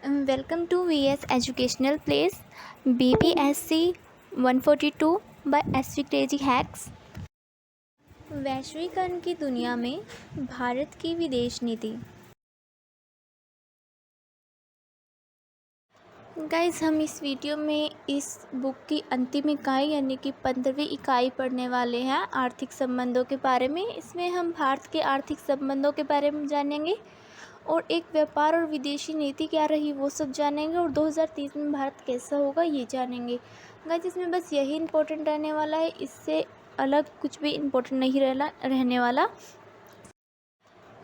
Welcome to VS Educational Place BPSC 142 by SV Crazy Hacks। वैश्वीकरण की दुनिया में भारत की विदेश नीति। गाइस, हम इस वीडियो में इस बुक की अंतिम इकाई यानी कि 15वीं इकाई पढ़ने वाले हैं, आर्थिक संबंधों के बारे में। इसमें हम भारत के आर्थिक संबंधों के बारे में जानेंगे और एक व्यापार और विदेशी नीति क्या रही वो सब जानेंगे, और 2030 में भारत कैसा होगा ये जानेंगे। गाइस, इसमें बस यही इम्पोर्टेंट रहने वाला है, इससे अलग कुछ भी इम्पोर्टेंट नहीं रहने वाला।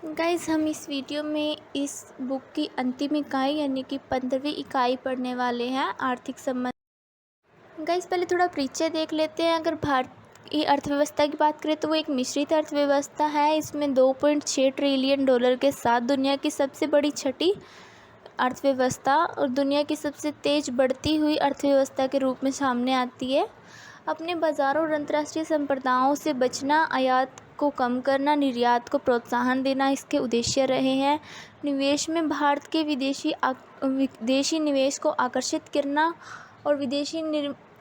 गाइस, हम इस वीडियो में इस बुक की अंतिम इकाई यानी कि 15वीं इकाई पढ़ने वाले हैं, आर्थिक संबंध। गाइस, पहले थोड़ा परिचय देख लेते हैं। अगर भारत की अर्थव्यवस्था की बात करें तो वो एक मिश्रित अर्थव्यवस्था है। इसमें 2.6 ट्रिलियन डॉलर के साथ दुनिया की सबसे बड़ी छठी अर्थव्यवस्था और दुनिया की सबसे तेज बढ़ती हुई अर्थव्यवस्था के रूप में सामने आती है। अपने बाज़ारों और अंतर्राष्ट्रीय संप्रदायों से बचना, आयात को कम करना, निर्यात को प्रोत्साहन देना इसके उद्देश्य रहे हैं। निवेश में भारत के विदेशी निवेश को आकर्षित करना और विदेशी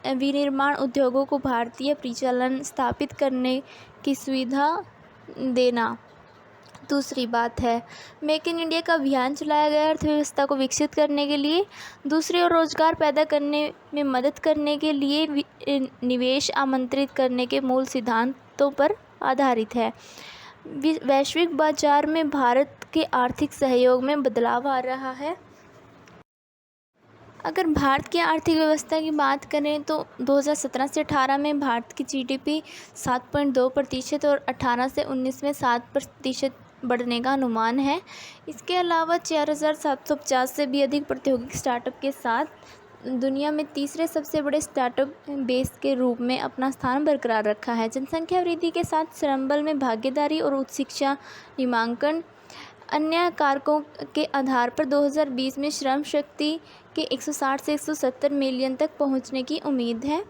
विनिर्माण उद्योगों को भारतीय परिचालन स्थापित करने की सुविधा देना। दूसरी बात है, मेक इन इंडिया का अभियान चलाया गया अर्थव्यवस्था को विकसित करने के लिए। दूसरी ओर, रोजगार पैदा करने में मदद करने के लिए निवेश आमंत्रित करने के मूल सिद्धांतों पर आधारित है। वैश्विक बाजार में भारत के आर्थिक सहयोग में बदलाव आ रहा है। अगर भारत की आर्थिक व्यवस्था की बात करें तो 2017 से 18 में भारत की जीडीपी 7.2% और 18 से 19 में 7% बढ़ने का अनुमान है। इसके अलावा 4,750 से भी अधिक प्रायोगिक स्टार्टअप के साथ दुनिया में तीसरे सबसे बड़े स्टार्टअप बेस के रूप में अपना स्थान बरकरार रखा है। जनसंख्या वृद्धि के साथ श्रम बल में भागीदारी और उच्च शिक्षा, नामांकन, अन्य कारकों के आधार पर 2020 में श्रम शक्ति के 160 से 170 मिलियन तक पहुंचने की उम्मीद है।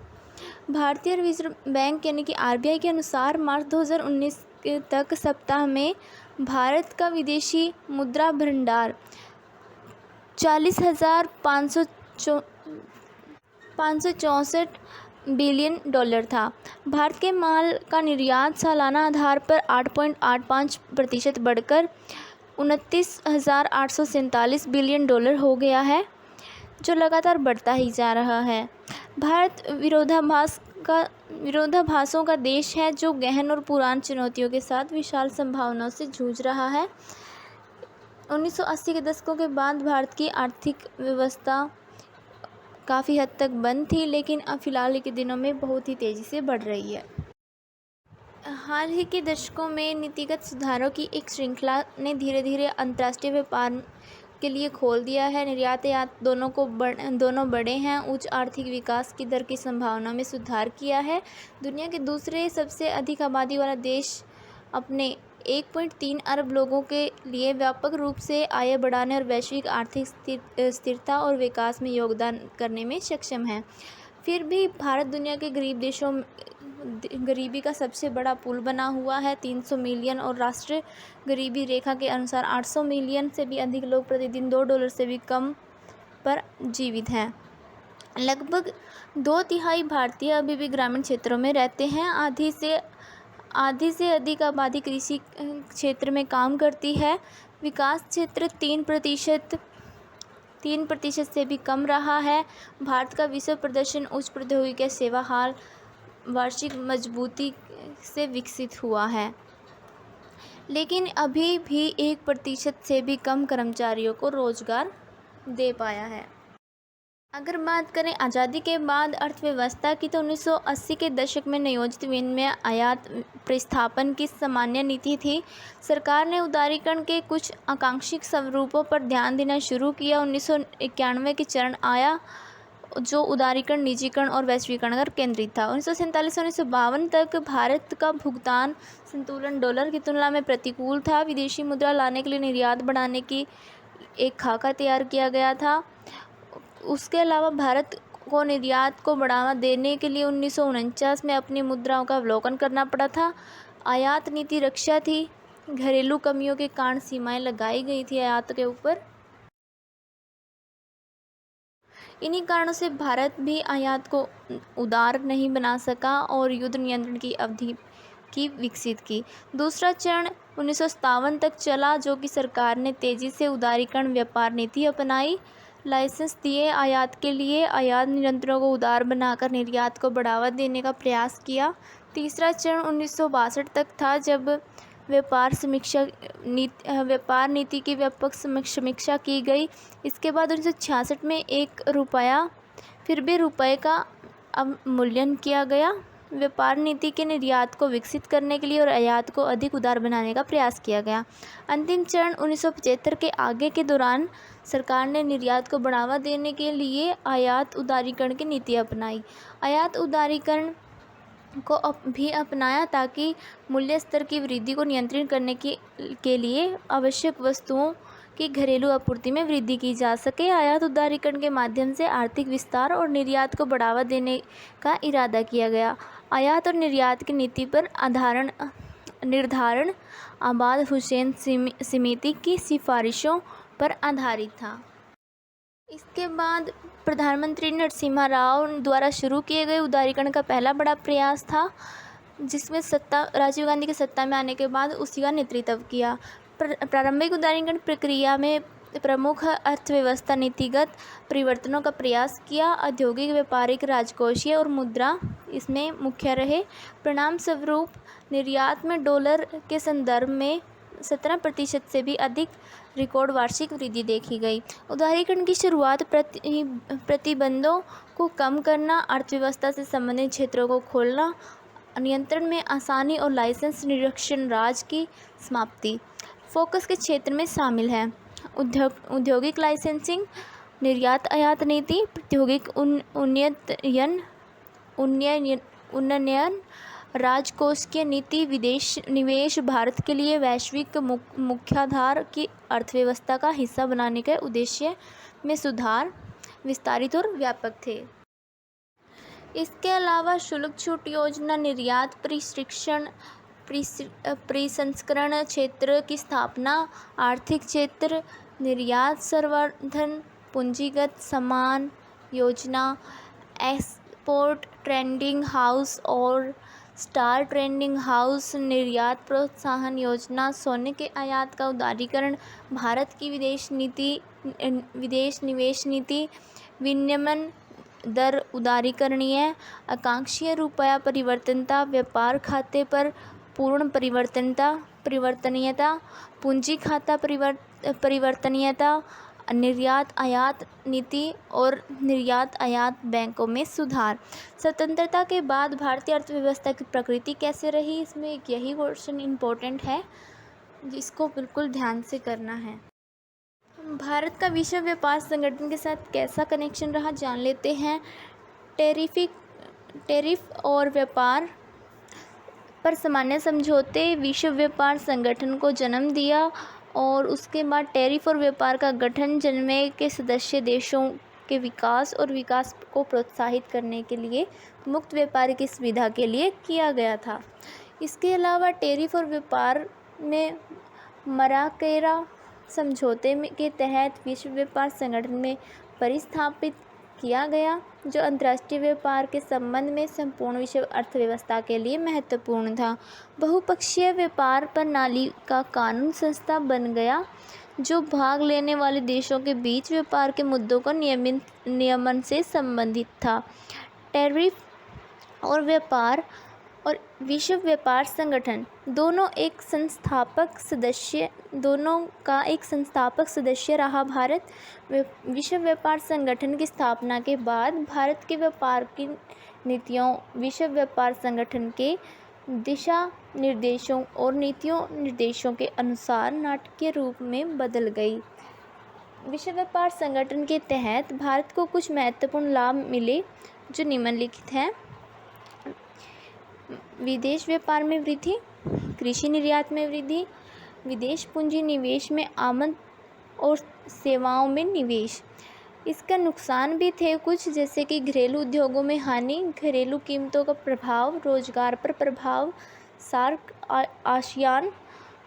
भारतीय रिजर्व बैंक यानी कि आरबीआई के अनुसार मार्च 2019 तक सप्ताह में भारत का विदेशी मुद्रा भंडार 40,564 बिलियन डॉलर था। भारत के माल का निर्यात सालाना आधार पर 8.85% बढ़कर 29,847 बिलियन डॉलर हो गया है, जो लगातार बढ़ता ही जा रहा है। भारत विरोधाभासों का देश है जो गहन और पुरानी चुनौतियों के साथ विशाल संभावनाओं से जूझ रहा है। 1980 के दशकों के बाद भारत की आर्थिक व्यवस्था काफ़ी हद तक बंद थी, लेकिन अब फिलहाल के दिनों में बहुत ही तेज़ी से बढ़ रही है। हाल ही के दशकों में नीतिगत सुधारों की एक श्रृंखला ने धीरे धीरे अंतर्राष्ट्रीय व्यापार के लिए खोल दिया है। निर्यात आयात दोनों बड़े हैं। उच्च आर्थिक विकास की दर की संभावना में सुधार किया है। दुनिया के दूसरे सबसे अधिक आबादी वाला देश अपने 1.3 अरब लोगों के लिए व्यापक रूप से आय बढ़ाने और वैश्विक आर्थिक स्थिरता और विकास में योगदान करने में सक्षम है। फिर भी भारत दुनिया के गरीबी का सबसे बड़ा पुल बना हुआ है। 300 मिलियन और राष्ट्रीय गरीबी रेखा के अनुसार 800 मिलियन से भी अधिक लोग प्रतिदिन $2 से भी कम पर जीवित हैं। लगभग 2/3 भारतीय अभी भी ग्रामीण क्षेत्रों में रहते हैं। आधी से अधिक आबादी कृषि क्षेत्र में काम करती है। विकास क्षेत्र 3% से भी कम रहा है। भारत का विश्व प्रदर्शन उच्च प्रौद्योगिकी सेवा हाल वार्षिक मजबूती से विकसित हुआ है, लेकिन अभी भी 1% से भी कम कर्मचारियों को रोजगार दे पाया है। अगर बात करें आज़ादी के बाद अर्थव्यवस्था की तो 1980 के दशक में नियोजित विनिमय आयात प्रतिस्थापन की सामान्य नीति थी। सरकार ने उदारीकरण के कुछ आकांक्षित स्वरूपों पर ध्यान देना शुरू किया। 1991 के चरण आया जो उदारीकरण, निजीकरण और वैश्वीकरण पर केंद्रित था। 1947 से 1952 तक भारत का भुगतान संतुलन डॉलर की तुलना में प्रतिकूल था। विदेशी मुद्रा लाने के लिए निर्यात बढ़ाने की एक खाका तैयार किया गया था। उसके अलावा भारत को निर्यात को बढ़ावा देने के लिए 1949 में अपनी मुद्राओं का अवलोकन करना पड़ा था। आयात नीति रक्षा थी। घरेलू कमियों के कारण सीमाएं लगाई गई थी आयात के ऊपर। इन्हीं कारणों से भारत भी आयात को उदार नहीं बना सका और युद्ध नियंत्रण की अवधि की विकसित की। दूसरा चरण 1957 तक चला, जो कि सरकार ने तेज़ी से उदारीकरण व्यापार नीति अपनाई, लाइसेंस दिए आयात के लिए, आयात नियंत्रणों को उदार बनाकर निर्यात को बढ़ावा देने का प्रयास किया। तीसरा चरण 1962 तक था, जब व्यापार नीति की व्यापक समीक्षा की गई। इसके बाद 1966 में फिर भी रुपये का अवमूल्यन किया गया। व्यापार नीति के निर्यात को विकसित करने के लिए और आयात को अधिक उदार बनाने का प्रयास किया गया। अंतिम चरण 1975 के आगे के दौरान सरकार ने निर्यात को बढ़ावा देने के लिए आयात उदारीकरण की नीति अपनाई। आयात उदारीकरण को भी अपनाया ताकि मूल्य स्तर की वृद्धि को नियंत्रित करने के लिए आवश्यक वस्तुओं की घरेलू आपूर्ति में वृद्धि की जा सके। आयात उदारीकरण के माध्यम से आर्थिक विस्तार और निर्यात को बढ़ावा देने का इरादा किया गया। आयात और निर्यात की नीति पर निर्धारण आबाद हुसैन समिति की सिफारिशों पर आधारित था। इसके बाद प्रधानमंत्री नरसिम्हा राव द्वारा शुरू किए गए उदारीकरण का पहला बड़ा प्रयास था, जिसमें राजीव गांधी के सत्ता में आने के बाद उसी का नेतृत्व किया। प्रारंभिक उदारीकरण प्रक्रिया में प्रमुख अर्थव्यवस्था नीतिगत परिवर्तनों का प्रयास किया। औद्योगिक, व्यापारिक, राजकोषीय और मुद्रा इसमें मुख्य रहे। परिणाम स्वरूप निर्यात में डॉलर के संदर्भ में 17% से भी अधिक रिकॉर्ड वार्षिक वृद्धि देखी गई। उदारीकरण की शुरुआत प्रतिबंधों को कम करना, अर्थव्यवस्था से संबंधित क्षेत्रों को खोलना, नियंत्रण में आसानी और लाइसेंस निरीक्षण राज की समाप्ति फोकस के क्षेत्र में शामिल है। औद्योगिक लाइसेंसिंग, निर्यात आयात नीति, औद्योगिक उन्नयन, राजकोषीय नीति, विदेश निवेश भारत के लिए वैश्विक मुख्याधार की अर्थव्यवस्था का हिस्सा बनाने के उद्देश्य में सुधार विस्तारित और व्यापक थे। इसके अलावा शुल्क छूट योजना, निर्यात प्रसंस्करण क्षेत्र की स्थापना, आर्थिक क्षेत्र, निर्यात संवर्धन, पूंजीगत सामान योजना, एक्सपोर्ट ट्रेडिंग हाउस और स्टार ट्रेडिंग हाउस, निर्यात प्रोत्साहन योजना, सोने के आयात का उदारीकरण, भारत की विदेश निवेश नीति, विनिमय दर उदारीकरणीय, आकांक्षीय रुपया परिवर्तनता, व्यापार खाते पर पूर्ण परिवर्तनीयता, पूंजी खाता परिवर्तनीयता, निर्यात आयात नीति और निर्यात आयात बैंकों में सुधार। स्वतंत्रता के बाद भारतीय अर्थव्यवस्था की प्रकृति कैसे रही, इसमें एक यही क्वेश्चन इम्पोर्टेंट है जिसको बिल्कुल ध्यान से करना है। भारत का विश्व व्यापार संगठन के साथ कैसा कनेक्शन रहा, जान लेते हैं। टैरिफ और व्यापार पर सामान्य समझौते विश्व व्यापार संगठन को जन्म दिया और उसके बाद टैरिफ और व्यापार का गठन जन्मे के सदस्य देशों के विकास को प्रोत्साहित करने के लिए मुक्त व्यापार की सुविधा के लिए किया गया था। इसके अलावा टैरिफ और व्यापार में मराकेरा समझौते के तहत विश्व व्यापार संगठन में परिस्थापित किया गया, जो अंतर्राष्ट्रीय व्यापार के संबंध में संपूर्ण विश्व अर्थव्यवस्था के लिए महत्वपूर्ण था। बहुपक्षीय व्यापार प्रणाली का कानून संस्था बन गया, जो भाग लेने वाले देशों के बीच व्यापार के मुद्दों का नियमन से संबंधित था। टैरिफ और व्यापार और विश्व व्यापार संगठन दोनों का एक संस्थापक सदस्य रहा। भारत विश्व व्यापार संगठन की स्थापना के बाद भारत के व्यापार की नीतियों विश्व व्यापार संगठन के दिशा निर्देशों और निर्देशों के अनुसार नाटकीय रूप में बदल गई। विश्व व्यापार संगठन के तहत भारत को कुछ महत्वपूर्ण लाभ मिले, जो निम्नलिखित हैं। विदेश व्यापार में वृद्धि, कृषि निर्यात में वृद्धि, विदेश पूंजी निवेश में आमद और सेवाओं में निवेश। इसका नुकसान भी थे कुछ, जैसे कि घरेलू उद्योगों में हानि, घरेलू कीमतों का प्रभाव, रोजगार पर प्रभाव, सार्क आसियान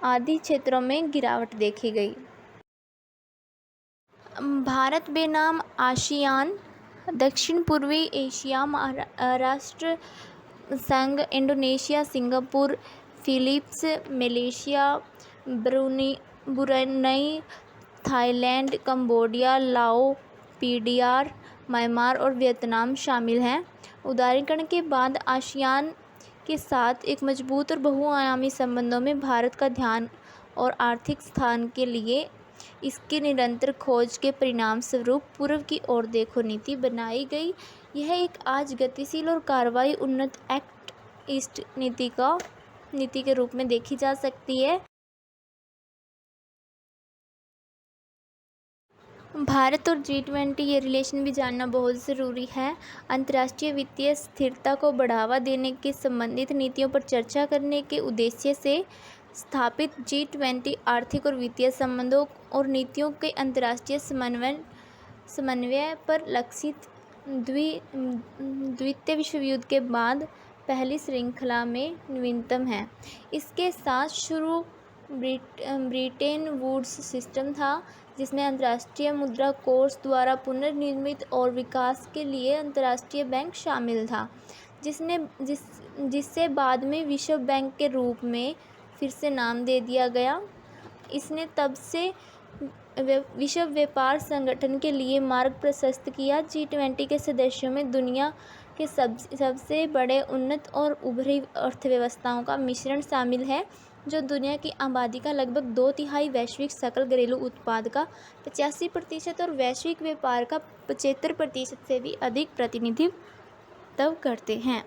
आदि क्षेत्रों में गिरावट देखी गई। भारत बनाम आसियान दक्षिण पूर्वी एशिया राष्ट्र संघ, Indonesia, Singapore, Philippines, Malaysia, Brunei, Thailand, Cambodia, लाओ, पीडीआर, म्यांमार और वियतनाम शामिल हैं। उदारीकरण के बाद आसियान के साथ एक मजबूत और बहुआयामी संबंधों में भारत का ध्यान और आर्थिक स्थान के लिए इसकी निरंतर खोज के परिणाम स्वरूप पूर्व की ओर देखो नीति बनाई गई। यह एक आज गतिशील और कार्रवाई उन्नत एक्ट ईस्ट नीति के रूप में देखी जा सकती है। भारत और G20 ये रिलेशन भी जानना बहुत ज़रूरी है। अंतर्राष्ट्रीय वित्तीय स्थिरता को बढ़ावा देने के संबंधित नीतियों पर चर्चा करने के उद्देश्य से स्थापित G20 आर्थिक और वित्तीय संबंधों और नीतियों के अंतर्राष्ट्रीय समन्वय पर लक्षित द्वितीय विश्व युद्ध के बाद पहली श्रृंखला में नवीनतम है। इसके साथ शुरू ब्रिटेन वुड्स सिस्टम था, जिसमें अंतर्राष्ट्रीय मुद्रा कोष द्वारा पुनर्निर्मित और विकास के लिए अंतर्राष्ट्रीय बैंक शामिल था, जिससे बाद में विश्व बैंक के रूप में फिर से नाम दे दिया गया। इसने तब से विश्व व्यापार संगठन के लिए मार्ग प्रशस्त किया। G20 के सदस्यों में दुनिया के सबसे बड़े उन्नत और उभरी अर्थव्यवस्थाओं का मिश्रण शामिल है, जो दुनिया की आबादी का लगभग 2/3, वैश्विक सकल घरेलू उत्पाद का 85% और वैश्विक व्यापार का 75% से भी अधिक प्रतिनिधित्व करते हैं।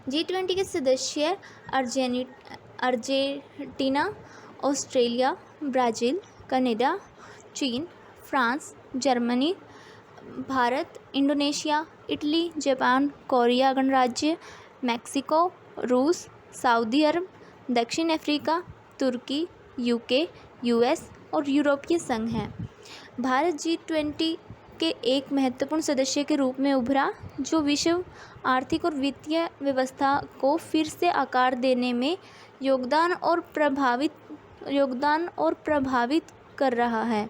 G20 के सदस्य अर्जेंटीना, ऑस्ट्रेलिया, ब्राज़ील, कनाडा, चीन, France, Germany, Bharat, Indonesia, Italy, Japan, Korea गणराज्य, मैक्सिको, रूस, सऊदी अरब, दक्षिण अफ्रीका, तुर्की, यूके, यूएस और यूरोपीय संघ हैं। भारत G20 के एक महत्वपूर्ण सदस्य के रूप में उभरा, जो विश्व आर्थिक और वित्तीय व्यवस्था को फिर से आकार देने में योगदान और प्रभावित कर रहा है।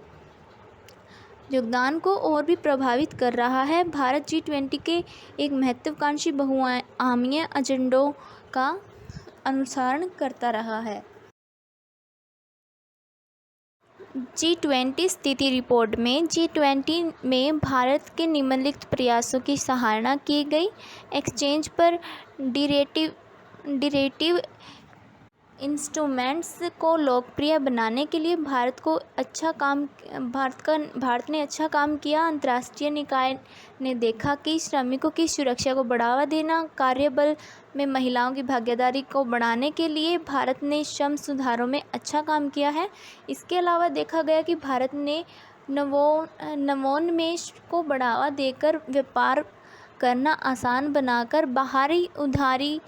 भारत G20 के एक महत्वाकांक्षी बहुआयामी एजेंडों का अनुसरण करता रहा है। G20 स्थिति रिपोर्ट में G20 में भारत के निम्नलिखित प्रयासों की सराहना की गई। एक्सचेंज पर डेरिवेटिव इंस्ट्रूमेंट्स को लोकप्रिय बनाने के लिए भारत ने अच्छा काम किया। अंतर्राष्ट्रीय निकाय ने देखा कि श्रमिकों की सुरक्षा को बढ़ावा देना, कार्यबल में महिलाओं की भागीदारी को बढ़ाने के लिए भारत ने श्रम सुधारों में अच्छा काम किया है। इसके अलावा देखा गया कि भारत ने नवोन्मेष को बढ़ावा देकर व्यापार करना आसान बनाकर बाहरी उधारी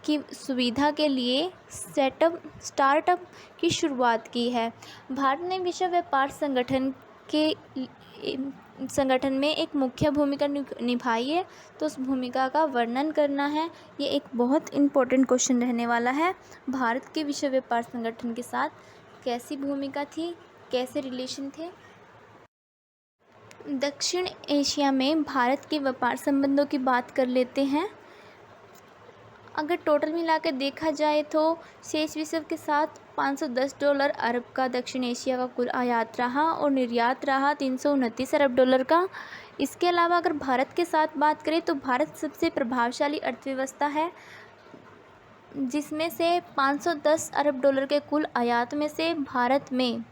की सुविधा के लिए स्टार्टअप की शुरुआत की है। भारत ने विश्व व्यापार संगठन में एक मुख्य भूमिका निभाई है, तो उस भूमिका का वर्णन करना है। ये एक बहुत इम्पोर्टेंट क्वेश्चन रहने वाला है। भारत के विश्व व्यापार संगठन के साथ कैसी भूमिका थी, कैसे रिलेशन थे। दक्षिण एशिया में भारत के व्यापार संबंधों की बात कर लेते हैं। अगर टोटल मिला के देखा जाए तो शेष विश्व के साथ $510 अरब का दक्षिण एशिया का कुल आयात रहा और निर्यात रहा $329 अरब का। इसके अलावा अगर भारत के साथ बात करें तो भारत सबसे प्रभावशाली अर्थव्यवस्था है, जिसमें से $510 अरब के कुल आयात में से भारत में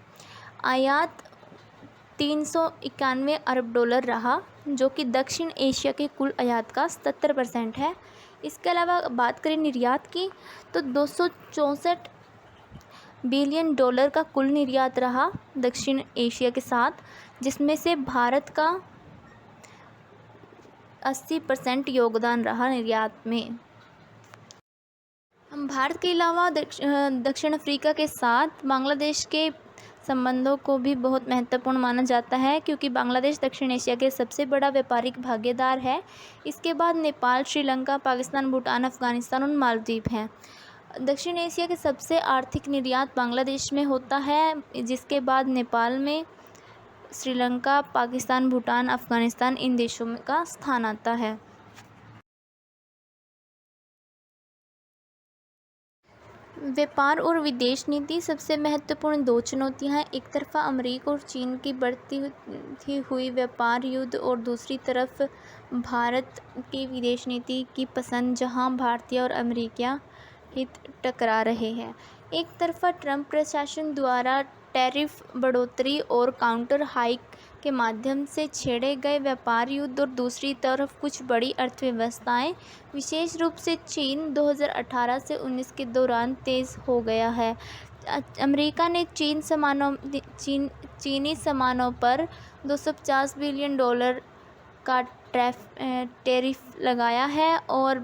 आयात $391 अरब रहा, जो कि दक्षिण एशिया के कुल आयात का 77% है। इसके अलावा बात करें निर्यात की तो $264 बिलियन का कुल निर्यात रहा दक्षिण एशिया के साथ, जिसमें से भारत का 80% योगदान रहा निर्यात में। भारत के अलावा दक्षिण अफ्रीका के साथ बांग्लादेश के संबंधों को भी बहुत महत्वपूर्ण माना जाता है, क्योंकि बांग्लादेश दक्षिण एशिया के सबसे बड़ा व्यापारिक भागीदार है। इसके बाद नेपाल, श्रीलंका, पाकिस्तान, भूटान, अफगानिस्तान और मालदीव हैं। दक्षिण एशिया के सबसे आर्थिक निर्यात बांग्लादेश में होता है, जिसके बाद नेपाल में श्रीलंका, पाकिस्तान, भूटान, अफ़गानिस्तान इन देशों में का स्थान आता है। व्यापार और विदेश नीति सबसे महत्वपूर्ण दो चुनौतियां हैं। एक तरफ़ा अमेरिका और चीन की बढ़ती हुई व्यापार युद्ध और दूसरी तरफ भारत की विदेश नीति की पसंद, जहां भारतीय और अमेरिकी हित टकरा रहे हैं। एक तरफ़ा ट्रंप प्रशासन द्वारा टैरिफ बढ़ोतरी और काउंटर हाइक के माध्यम से छेड़े गए व्यापार युद्ध और दूसरी तरफ कुछ बड़ी अर्थव्यवस्थाएं, विशेष रूप से चीन, 2018 से 19 के दौरान तेज़ हो गया है। अमेरिका ने चीनी सामानों पर $250 बिलियन का टैरिफ लगाया है और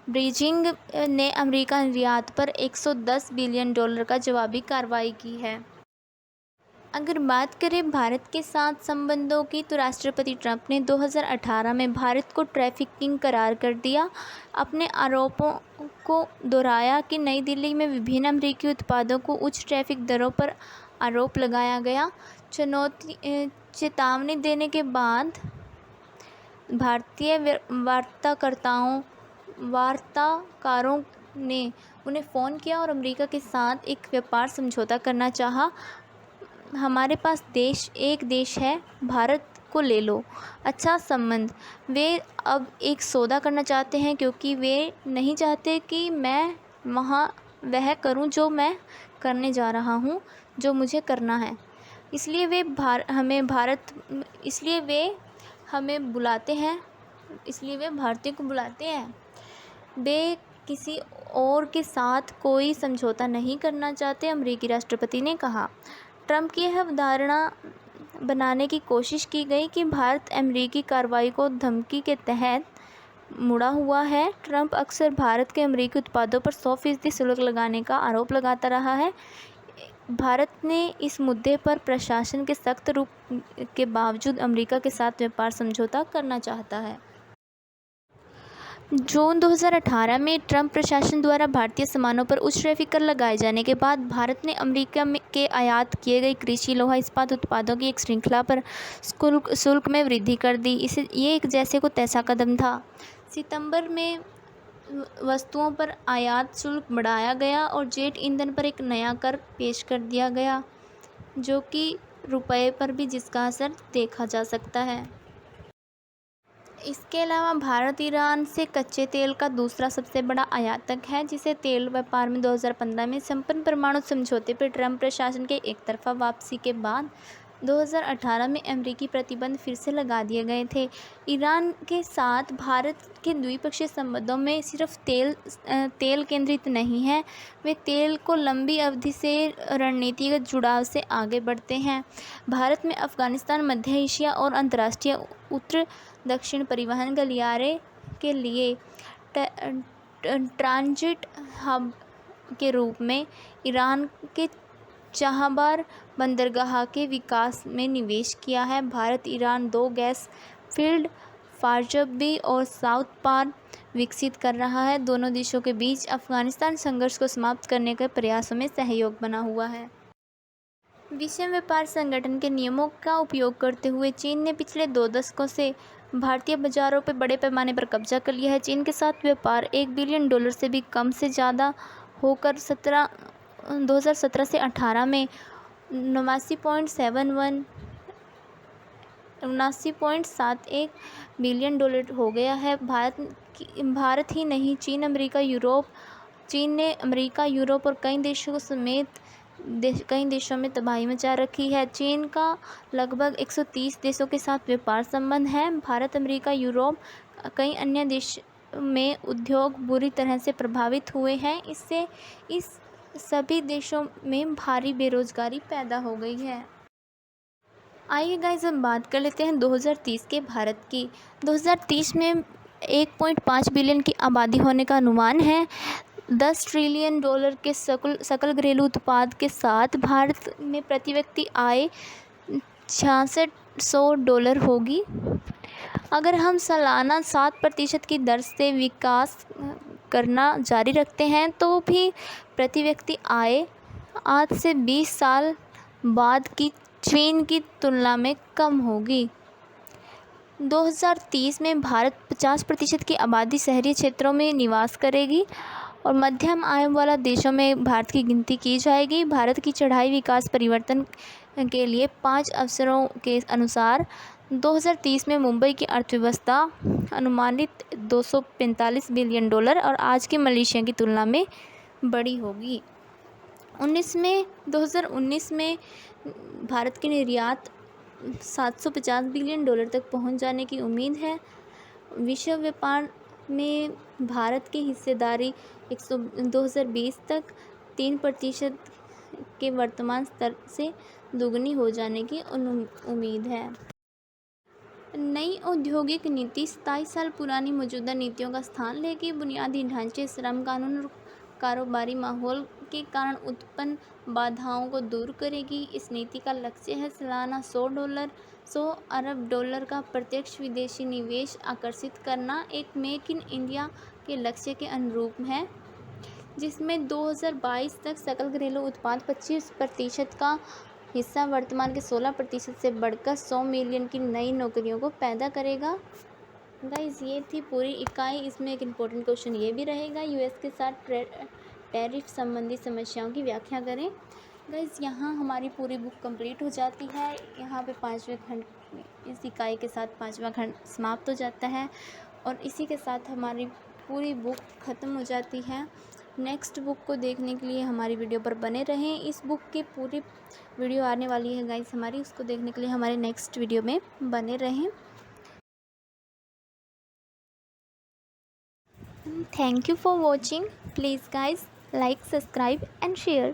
बीजिंग ने अमेरिका निर्यात पर $110 बिलियन का जवाबी कार्रवाई की है। अगर बात करें भारत के साथ संबंधों की, तो राष्ट्रपति ट्रंप ने 2018 में भारत को ट्रैफिकिंग करार कर दिया। अपने आरोपों को दोहराया कि नई दिल्ली में विभिन्न अमेरिकी उत्पादों को उच्च टैरिफ दरों पर आरोप लगाया गया। चेतावनी देने के बाद भारतीय वार्ताकारों ने उन्हें फ़ोन किया और अमेरिका के साथ एक व्यापार समझौता करना चाहा। हमारे पास एक देश है, भारत को ले लो, अच्छा संबंध। वे अब एक सौदा करना चाहते हैं क्योंकि वे नहीं चाहते कि मैं वहाँ वह करूँ जो मैं करने जा रहा हूँ, जो मुझे करना है। इसलिए वे हमें बुलाते हैं, इसलिए वे भारतीयों को बुलाते हैं। वे किसी और के साथ कोई समझौता नहीं करना चाहते, अमेरिकी राष्ट्रपति ने कहा। ट्रंप की यह अवधारणा बनाने की कोशिश की गई कि भारत अमेरिकी कार्रवाई को धमकी के तहत मुड़ा हुआ है। ट्रंप अक्सर भारत के अमेरिकी उत्पादों पर 100% शुल्क लगाने का आरोप लगाता रहा है। भारत ने इस मुद्दे पर प्रशासन के सख्त रुख के बावजूद अमेरिका के साथ व्यापार समझौता करना चाहता है। जून 2018 में ट्रंप प्रशासन द्वारा भारतीय सामानों पर उच्च टैरिफ कर लगाए जाने के बाद भारत ने अमेरिका के आयात किए गए कृषि, लोहा इस्पात उत्पादों की एक श्रृंखला पर शुल्क में वृद्धि कर दी। ये एक जैसे को तैसा कदम था। सितंबर में वस्तुओं पर आयात शुल्क बढ़ाया गया और जेट ईंधन पर एक नया कर पेश कर दिया गया, जो कि रुपये पर भी जिसका असर देखा जा सकता है। इसके अलावा भारत ईरान से कच्चे तेल का दूसरा सबसे बड़ा आयातक है, जिसे तेल व्यापार में 2015 में संपन्न परमाणु समझौते पर ट्रंप प्रशासन के एक तरफा वापसी के बाद 2018 में अमेरिकी प्रतिबंध फिर से लगा दिए गए थे। ईरान के साथ भारत के द्विपक्षीय संबंधों में सिर्फ तेल केंद्रित नहीं है, वे तेल को लंबी अवधि से रणनीतिगत जुड़ाव से आगे बढ़ते हैं। भारत में अफ़गानिस्तान, मध्य एशिया और अंतर्राष्ट्रीय उत्तर दक्षिण परिवहन गलियारे के लिए ट्रांजिट हब के रूप में ईरान के चाबहार बंदरगाह के विकास में निवेश किया है। भारत ईरान 2 गैस फील्ड फारजबी और साउथ पार विकसित कर रहा है। दोनों देशों के बीच अफ़गानिस्तान संघर्ष को समाप्त करने के प्रयासों में सहयोग बना हुआ है। विश्व व्यापार संगठन के नियमों का उपयोग करते हुए चीन ने पिछले 2 दशकों से भारतीय बाजारों पर बड़े पैमाने पर कब्जा कर लिया है। चीन के साथ व्यापार $1 बिलियन से भी कम से ज़्यादा होकर 2017 से 18 में $79.71 बिलियन हो गया है। भारत ही नहीं, चीन ने अमेरिका, यूरोप और कई देशों में तबाही मचा रखी है। चीन का लगभग 130 देशों के साथ व्यापार संबंध है। भारत, अमेरिका, यूरोप, कई अन्य देशों में उद्योग बुरी तरह से प्रभावित हुए हैं। इससे इस सभी देशों में भारी बेरोजगारी पैदा हो गई है। आइए गाइस, हम बात कर लेते हैं 2030 के भारत की। 2030 में 1.5 बिलियन की आबादी होने का अनुमान है। $10 ट्रिलियन के सकल घरेलू उत्पाद के साथ भारत में प्रति व्यक्ति आय $6600 होगी। अगर हम सालाना 7% की दर से विकास करना जारी रखते हैं तो भी प्रति व्यक्ति आय आज से 20 साल बाद की चीन की तुलना में कम होगी। 2030 में भारत 50% की आबादी शहरी क्षेत्रों में निवास करेगी और मध्यम आय वाला देशों में भारत की गिनती की जाएगी। भारत की चढ़ाई विकास परिवर्तन के लिए 5 अवसरों के अनुसार 2030 में मुंबई की अर्थव्यवस्था अनुमानित $245 बिलियन और आज के मलेशिया की तुलना में बड़ी होगी। 2019 में भारत के निर्यात $750 बिलियन तक पहुंच जाने की उम्मीद है। विश्व व्यापार में भारत की हिस्सेदारी 2020 तक 3% के वर्तमान स्तर से दोगुनी हो जाने की उम्मीद है। नई औद्योगिक नीति 27 साल पुरानी मौजूदा नीतियों का स्थान लेगी। बुनियादी ढांचे, श्रम कानून और कारोबारी माहौल के कारण उत्पन्न बाधाओं को दूर करेगी। इस नीति का लक्ष्य है सालाना $100 अरब का प्रत्यक्ष विदेशी निवेश आकर्षित करना। एक मेक इन इंडिया के लक्ष्य के अनुरूप है, जिसमें 2022 तक सकल घरेलू उत्पाद 25% का हिस्सा वर्तमान के 16% से बढ़कर 100 मिलियन की नई नौकरियों को पैदा करेगा। गाइस, ये थी पूरी इकाई। इसमें एक इम्पोर्टेंट क्वेश्चन ये भी रहेगा, यूएस के साथ टैरिफ संबंधी समस्याओं की व्याख्या करें। गाइस, यहाँ हमारी पूरी बुक कंप्लीट हो जाती है। यहाँ पे 5वें खंड, इस इकाई के साथ 5वां खंड समाप्त हो जाता है और इसी के साथ हमारी पूरी बुक ख़त्म हो जाती है। नेक्स्ट बुक को देखने के लिए हमारी वीडियो पर बने रहें। इस बुक की पूरी वीडियो आने वाली है गाइस हमारी, उसको देखने के लिए हमारे नेक्स्ट वीडियो में बने रहें। Thank you for watching. Please guys, like, subscribe and share.